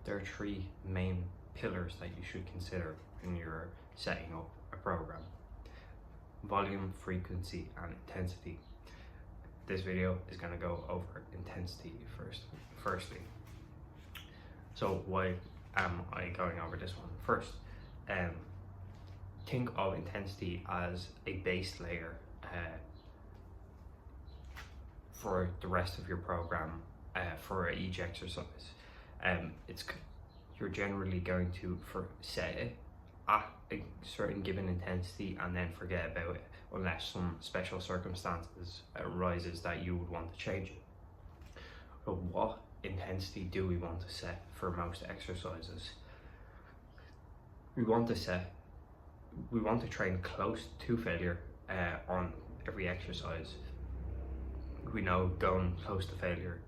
there are three main pillars that you should consider when you're setting up a program: volume, frequency, and intensity. This video is going to go over intensity firstly. So why am I going over this one first? Think of intensity as a base layer for the rest of your program for each exercise. You're generally going to set it at a certain given intensity and then forget about it unless some special circumstances arises that you would want to change it. But what intensity do we want to set for most exercises? We want to train close to failure on every exercise. We know going close to failure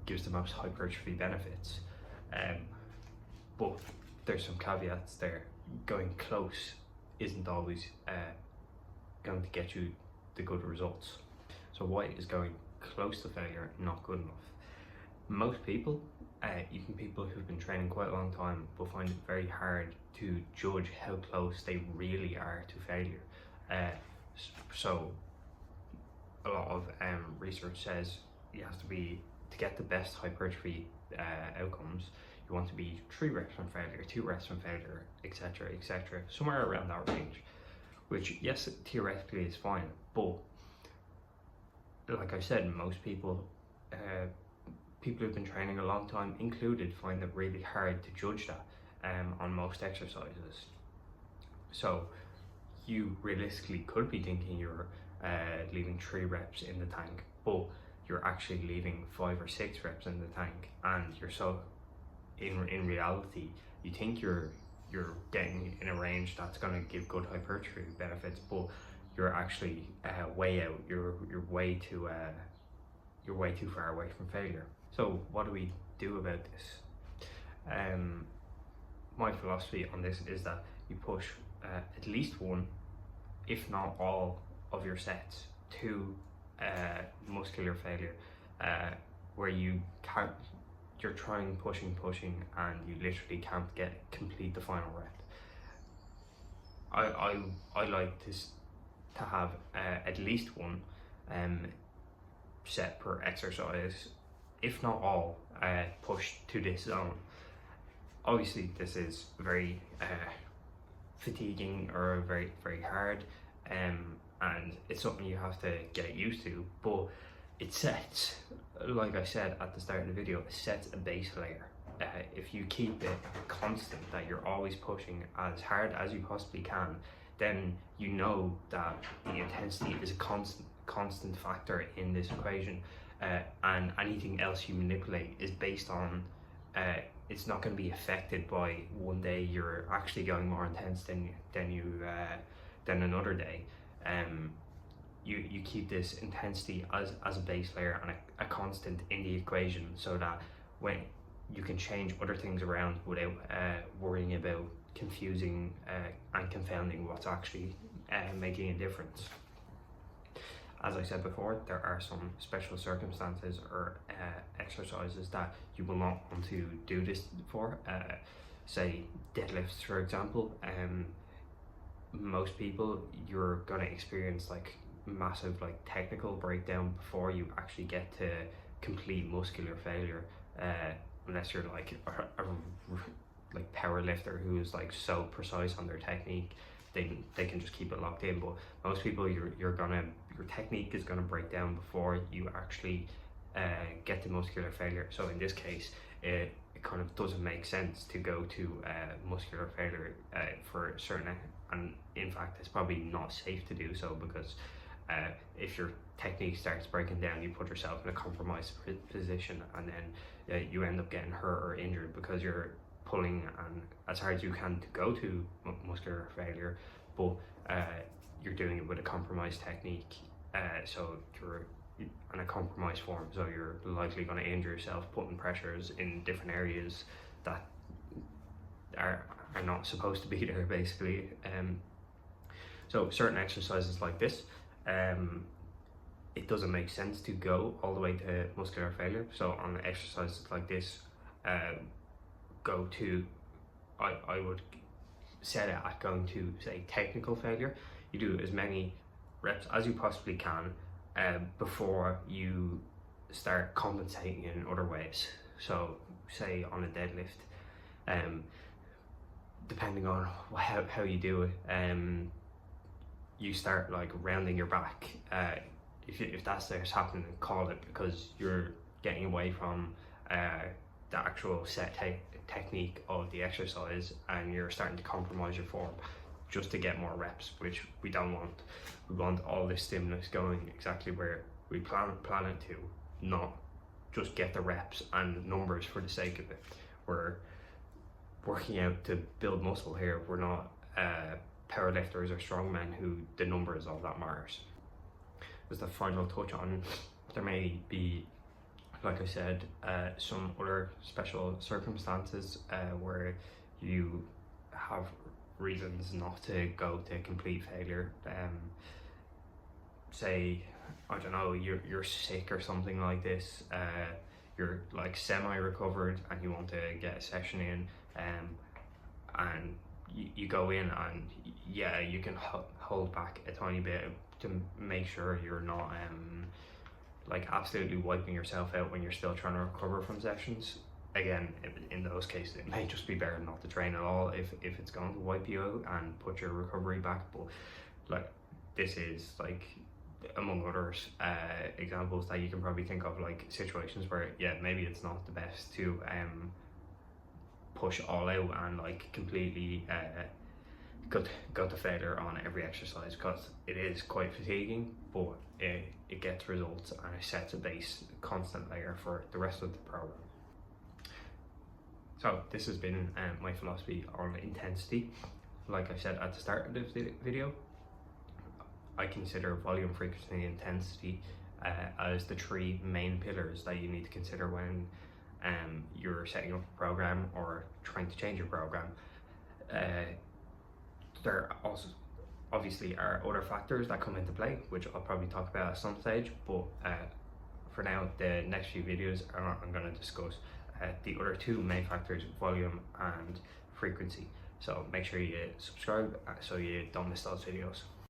gives the most hypertrophy benefits, but there's some caveats there. Going close isn't always going to get you the good results. So why is going close to failure not good enough? Most people, even people who've been training quite a long time, will find it very hard to judge how close they really are to failure. So a lot of research says to get the best hypertrophy outcomes, you want to be 3 reps from failure, 2 reps from failure, etc., etc., somewhere around that range, which, yes, theoretically is fine, but like I said, most people who've been training a long time included find it really hard to judge that on most exercises. So you realistically could be thinking you're leaving 3 reps in the tank, but you're actually leaving 5 or 6 reps in the tank, and you're in reality you think you're getting in a range that's going to give good hypertrophy benefits, but you're actually way out. You're way too far away from failure. So what do we do about this? My philosophy on this is that you push at least one, if not all, of your sets to muscular failure, where you're trying, pushing, and you literally can't complete the final rep. I like to have at least one set per exercise, if not all, pushed to this zone. Obviously this is very fatiguing or very, very hard, and it's something you have to get used to, but it sets, like I said at the start of the video, it sets a base layer. If you keep it constant, that you're always pushing as hard as you possibly can, then you know that the intensity is a constant factor in this equation, and anything else you manipulate is based on it's not going to be affected by one day you're actually going more intense than another day. You keep this intensity as a base layer and a constant in the equation, so that when you can change other things around without worrying about confusing and confounding what's actually making a difference. As I said before, there are some special circumstances or exercises that you will not want to do this for. Say deadlifts, for example. Most people, you're gonna experience like massive technical breakdown before you actually get to complete muscular failure, unless you're like a power lifter who's like so precise on their technique, they can just keep it locked in. But most people, your technique is gonna break down before you actually get to muscular failure. So in this case, it kind of doesn't make sense to go to muscular failure for certain, and in fact it's probably not safe to do so, because if your technique starts breaking down, you put yourself in a compromised position, and then you end up getting hurt or injured because you're pulling and as hard as you can to go to muscular failure, but you're doing it with a compromised technique, so you're in a compromised form, so you're likely going to injure yourself, putting pressures in different areas that are not supposed to be there, basically. So certain exercises like this, it doesn't make sense to go all the way to muscular failure. So on exercises like this, go to, I would set it at going to, say, technical failure. You do as many reps as you possibly can before you start compensating in other ways. So say on a deadlift, depending on how you do it, you start like rounding your back. If that's what's happening, call it, because you're getting away from the actual set technique of the exercise, and you're starting to compromise your form just to get more reps, which we don't want. We want all this stimulus going exactly where we plan it to, not just get the reps and numbers for the sake of it. We're working out to build muscle here. We're not powerlifters or strongmen who the numbers of that matters. As the final touch on, there may be, like I said, some other special circumstances where you have reasons not to go to complete failure. Say, I don't know, you're sick or something like this, you're like semi-recovered and you want to get a session in, and you go in, and yeah, you can hold back a tiny bit to make sure you're not like absolutely wiping yourself out when you're still trying to recover from sessions. Again, in those cases, it may just be better not to train at all if it's going to wipe you out and put your recovery back. But like, this is like, among others, examples that you can probably think of, like situations where, yeah, maybe it's not the best to push all out and like completely go to failure on every exercise, because it is quite fatiguing, but it gets results and it sets a base, constant layer for the rest of the program. So this has been my philosophy on intensity. Like I said at the start of the video, I consider volume, frequency, and intensity as the three main pillars that you need to consider when you're setting up a program or trying to change your program. There also obviously are other factors that come into play, which I'll probably talk about at some stage, but for now, the next few videos I'm going to discuss the other two main factors, volume and frequency. So make sure you subscribe so you don't miss those videos.